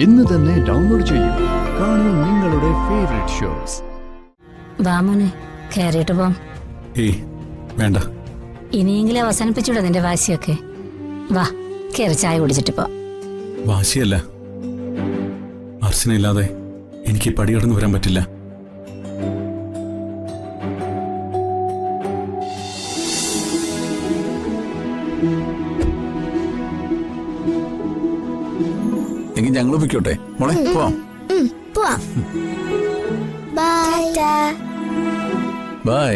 ഇന്ന് തന്നെ ഡൗൺലോഡ് ചെയ്യൂ. കാണൂ നിങ്ങളുടെ ഫേവറേറ്റ് ഷോസ്. വാമോനെ കയറിയിട്ട് പോം. ഏയ് വേണ്ട, ഇനിയെങ്കിലും അവസാനിപ്പിച്ചൂടാ നിന്റെ വാശിയൊക്കെ. വാ കയറി ചായ കുടിച്ചിട്ട് പോ. വാശിയല്ല, അർച്ചനയില്ലാതെ എനിക്ക് പടികടന്ന് വരാൻ പറ്റില്ല. എങ്കിൽ ഞങ്ങൾ പൊയ്ക്കോട്ടെ മോളെ, പോവാം. ബൈ.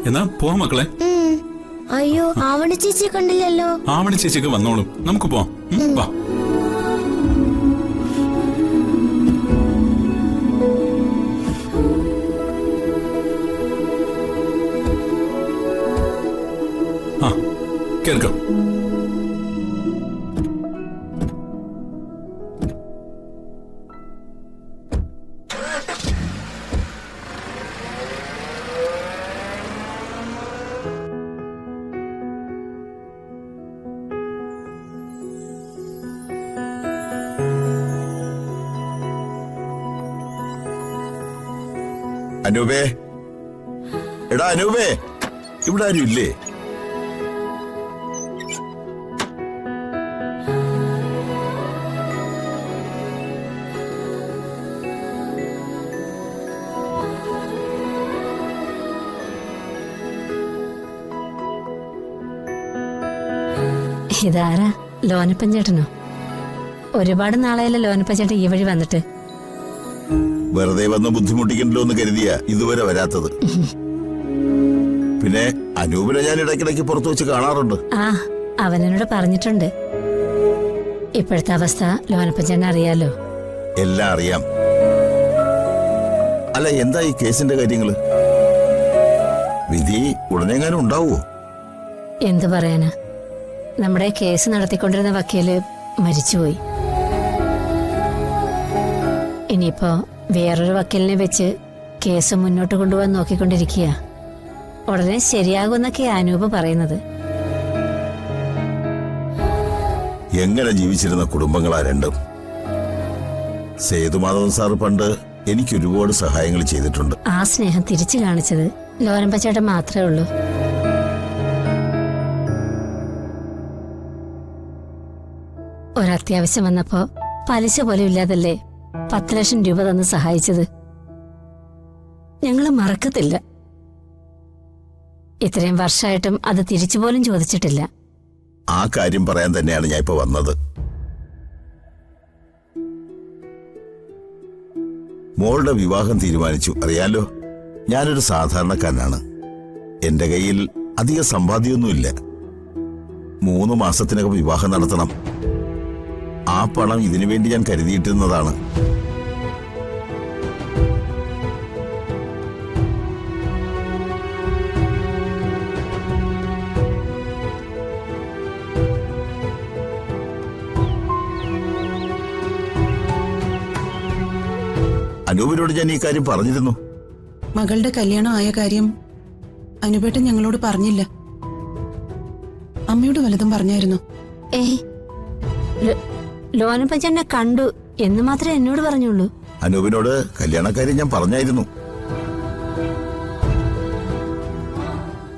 എന്നാ പോവാം മക്കളെ. അയ്യോ, ആവണി ചേച്ചി കണ്ടില്ലല്ലോ. ആവണി ചേച്ചിക്ക് വന്നോളും, നമുക്ക് പോവാം. വാ. ആ കേൾക്കാം. അനൂപേ, എടാ അനൂപേ, ഇവിടെ ആരും ഇല്ലേ? ഇതാരാ? ലോനപ്പൻ ചേട്ടനോ? ഒരുപാട് നാളായല്ലോ ലോനപ്പൻ ചേട്ടൻ ഈ വഴി വന്നിട്ട്. വെറുതെ വന്ന് ബുദ്ധിമുട്ടിക്കണ്ടല്ലോ എന്ന് കരുതിയാ ഇതുവരെ വരാത്തത്. പിന്നെ അനൂപിനെ ഞാൻ ഇടയ്ക്കിടയ്ക്ക് പുറത്തു വെച്ച് കാണാറുണ്ട്. ആ, അവനോട് പറഞ്ഞിട്ടുണ്ട്. ഇപ്പോഴത്തെ അവസ്ഥ ലോനപ്പൻ ചേട്ടൻ അറിയാലോ. എല്ലാം അറിയാം. അല്ല, എന്താ ഈ കേസിന്റെ കാര്യങ്ങള്? വിധി ഉടനെങ്ങാനും ഉണ്ടാവോ? എന്തു പറയാനാ, നമ്മുടെ കേസ് നടത്തിക്കൊണ്ടിരുന്ന വക്കീല് മരിച്ചുപോയി. ഇനിയിപ്പോ വേറൊരു വക്കീലിനെ വെച്ച് കേസ് മുന്നോട്ട് കൊണ്ടുപോകാൻ നോക്കിക്കൊണ്ടിരിക്കുക. ഉടനെ ശരിയാകുമെന്നൊക്കെ അനൂപ് പറയുന്നത്. എങ്ങനെ ജീവിച്ചിരുന്ന കുടുംബങ്ങളാ രണ്ടും. സേതുമാധവൻ സാറ് പണ്ട് എനിക്ക് ഒരുപാട് സഹായങ്ങൾ ചെയ്തിട്ടുണ്ട്. ആ സ്നേഹം തിരിച്ചു കാണിച്ചത് ലോനപ്പച്ചേട്ടൻ മാത്രമേ ഉള്ളൂ. ഒരത്യാവശ്യം വന്നപ്പോ പലിശ പോലും ഇല്ലാതല്ലേ 10 ലക്ഷം രൂപ തന്ന് സഹായിച്ചത്. ഞങ്ങള് മറക്കത്തില്ല. ഇത്രയും വർഷമായിട്ടും അത് തിരിച്ചു പോലും ചോദിച്ചിട്ടില്ല. ആ കാര്യം പറയാൻ തന്നെയാണ് ഞാൻ ഇപ്പൊ വന്നത്. മോളുടെ വിവാഹം തീരുമാനിച്ചു, അറിയാലോ. ഞാനൊരു സാധാരണക്കാരനാണ്. എന്റെ കയ്യിൽ അധിക സമ്പാദ്യമൊന്നുമില്ല. 3 മാസത്തിനകം വിവാഹം നടത്തണം. ആ പണം ഇതിനു വേണ്ടി ഞാൻ കരുതിയിട്ടിരുന്നതാണ്. അനൂപിനോട് ഞാൻ ഈ കാര്യം പറഞ്ഞിരുന്നു. മകളുടെ കല്യാണം ആയ കാര്യം അനുപേട്ടൻ ഞങ്ങളോട് പറഞ്ഞില്ല. അമ്മയോട് വല്ലതും പറഞ്ഞായിരുന്നു? ലോനപ്പച്ചനെ കണ്ടു എന്ന് മാത്രമേ എന്നോട് പറഞ്ഞുള്ളൂ. അനൂപിനോട് കല്യാണക്കാര്യം ഞാൻ പറഞ്ഞായിരുന്നു.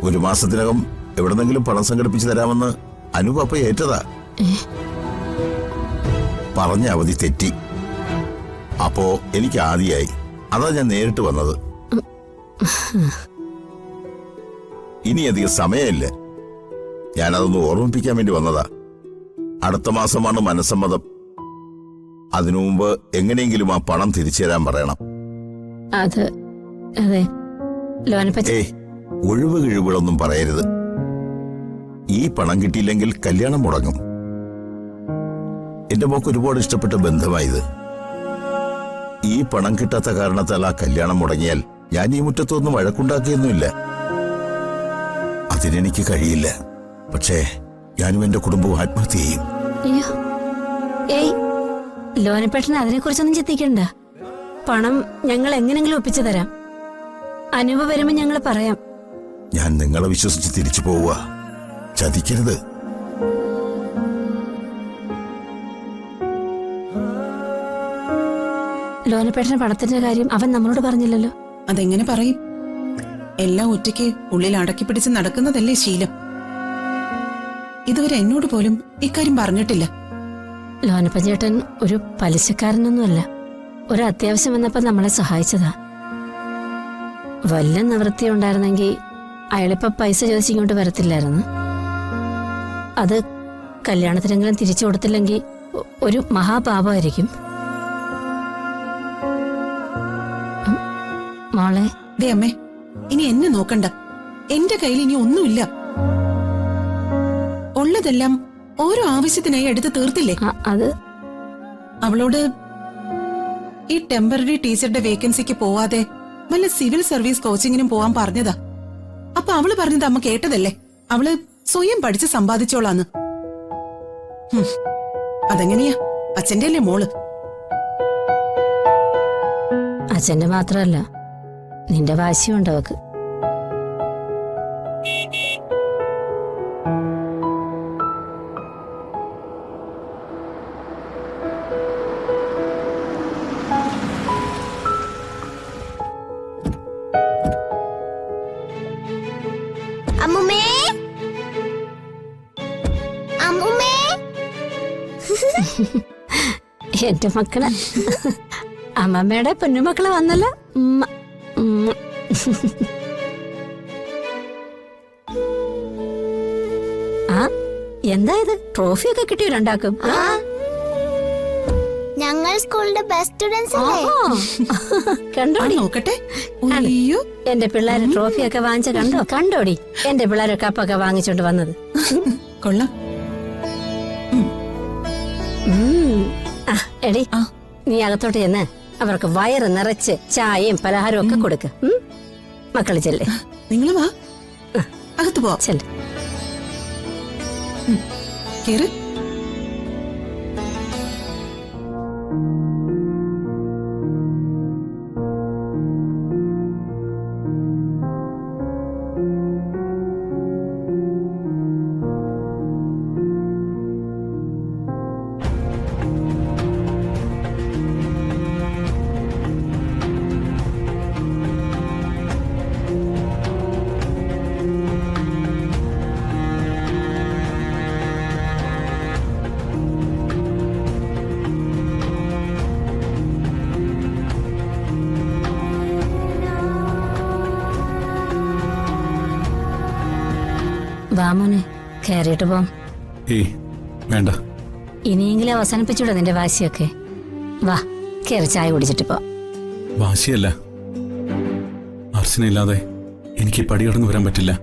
1 മാസത്തിനകം എവിടെന്നെങ്കിലും പണം സംഘടിപ്പിച്ചു തരാമെന്ന് അനൂപ് അപ്പ ഏറ്റതാ. പറഞ്ഞ അവധി തെറ്റി. അപ്പോ എനിക്ക് ആദിയായി. അതാ ഞാൻ നേരിട്ട് വന്നത്. ഇനി അധികം സമയമില്ല. ഞാനതൊന്ന് ഓർമ്മിപ്പിക്കാൻ വേണ്ടി വന്നതാ. അടുത്ത മാസമാണ് മനസ്സമ്മതം. അതിനു മുമ്പ് എങ്ങനെയെങ്കിലും ആ പണം തിരിച്ചു തരാൻ പറയണം. അതെ, ഒഴിവ് കിഴിവുകളൊന്നും പറയരുത്. ഈ പണം കിട്ടിയില്ലെങ്കിൽ കല്യാണം മുടങ്ങും. എന്റെ മോക്ക് ഒരുപാട് ഇഷ്ടപ്പെട്ട ബന്ധമായത്. ഈ പണം കിട്ടാത്ത കാരണത്താൽ ആ കല്യാണം മുടങ്ങിയാൽ ഞാൻ ഈ മുറ്റത്തൊന്നും വഴക്കുണ്ടാക്കിയൊന്നുമില്ല. അതിനെനിക്ക് കഴിയില്ല. പക്ഷേ ഞാനും എന്റെ കുടുംബവും ആത്മഹത്യ ചെയ്യും. ഏയ് ലോനപ്പേട്ടന് അതിനെക്കുറിച്ചൊന്നും ചിന്തിക്കണ്ട. പണം ഞങ്ങൾ എങ്ങനെങ്കിലും ഒപ്പിച്ചു തരാം. അനുഭവ വരുമ്പോ ഞങ്ങൾ പറയാം. ഞാൻ നിങ്ങളെ വിശ്വസിച്ച് തിരിച്ചു പോവുക. ചതിക്കരുത്. ലോനപ്പേട്ടന് പണത്തിന്റെ കാര്യം അവൻ നമ്മളോട് പറഞ്ഞില്ലല്ലോ. അതെങ്ങനെ പറയും? എല്ലാം ഒറ്റയ്ക്ക് ഉള്ളിൽ അടക്കി പിടിച്ച് നടക്കുന്നതല്ലേ ശീലം. ഇതുവരെ എന്നോട് പോലും ഇക്കാര്യം പറഞ്ഞിട്ടില്ല. ലോനപ്പഞ്ചേട്ടൻ ഒരു പലിശക്കാരനൊന്നുമല്ല. ഒരു അത്യാവശ്യം വന്നപ്പോ നമ്മളെ സഹായിച്ചതാ. വല്ല നിവൃത്തി ഉണ്ടായിരുന്നെങ്കിൽ അയാളിപ്പോ പൈസ ചോദിച്ചിങ്ങോട്ട് വരത്തില്ലായിരുന്നു. അത് കല്യാണത്തിനെങ്കിലും തിരിച്ചു കൊടുത്തില്ലെങ്കിൽ ഒരു മഹാപാപമായിരിക്കും. മോളെ, ദേ അമ്മേ, ഇനി എന്നെ നോക്കണ്ട. എന്റെ കയ്യിൽ ഇനി ഒന്നുമില്ല. ഉള്ളതെല്ലാം ഓരോ ആവശ്യത്തിനായി എടുത്ത് തീർത്തില്ലേ? അത് അവളോട് ഈ ടെമ്പററി ടീച്ചറുടെ വേക്കൻസിക്ക് പോവാതെ വല്ല സിവിൽ സർവീസ് കോച്ചിങ്ങിനും പോവാൻ പറഞ്ഞതാ. അപ്പൊ അവള് പറഞ്ഞത് അമ്മ കേട്ടതല്ലേ? അവള് സ്വയം പഠിച്ച് സമ്പാദിച്ചോളാന്ന്. അതെങ്ങനെയാ? അച്ഛന്റെ അല്ലേ മോള്? അച്ഛന്റെ മാത്രമല്ല, നിന്റെ വാശിയുണ്ട് അവക്ക്. അമ്മുമ്മേ, അമ്മുമ്മേ. എന്റെ മക്കള് അമ്മമ്മയുടെ പൊന്നുമക്കള് വന്നല്ലോ. ഉമ്മ. ഉമ്മ. ആ, എന്താ ഇത്? ട്രോഫിയൊക്കെ കിട്ടിയോ രണ്ടാക്കും? ഞങ്ങൾ സ്കൂളിന്റെ ബെസ്റ്റ് സ്റ്റുഡൻസ് അല്ലേ? കണ്ടോടി, നോക്കട്ടെ. അയ്യോ, എന്റെ പിള്ളേര് ട്രോഫിയൊക്കെ വാങ്ങിച്ച കണ്ടോ? കണ്ടോടി, എന്റെ പിള്ളേര് കപ്പൊക്കെ വാങ്ങിച്ചോണ്ട് വന്നത്. കൊള്ളാം. എടി, നീ അകത്തോട്ട് ചെന്ന് അവർക്ക് വയറ് നിറച്ച് ചായയും പലഹാരവും ഒക്കെ കൊടുക്ക്. മക്കള് ചെല്ലേ. നിങ്ങൾ വാ, അകത്ത് പോ. ചെല്ല്. കേറ്. വാമോനെ, കയറിയിട്ട് പോം. ഏയ് വേണ്ട. ഇനിയെങ്കിലും അവസാനിപ്പിച്ചൂടാ നിന്റെ വാശിയൊക്കെ. വാ, കയറി ചായ കുടിച്ചിട്ട് പോ. വാശിയല്ല, അർച്ചനയില്ലാതെ എനിക്ക് പടി കടന്നു വരാൻ പറ്റില്ല.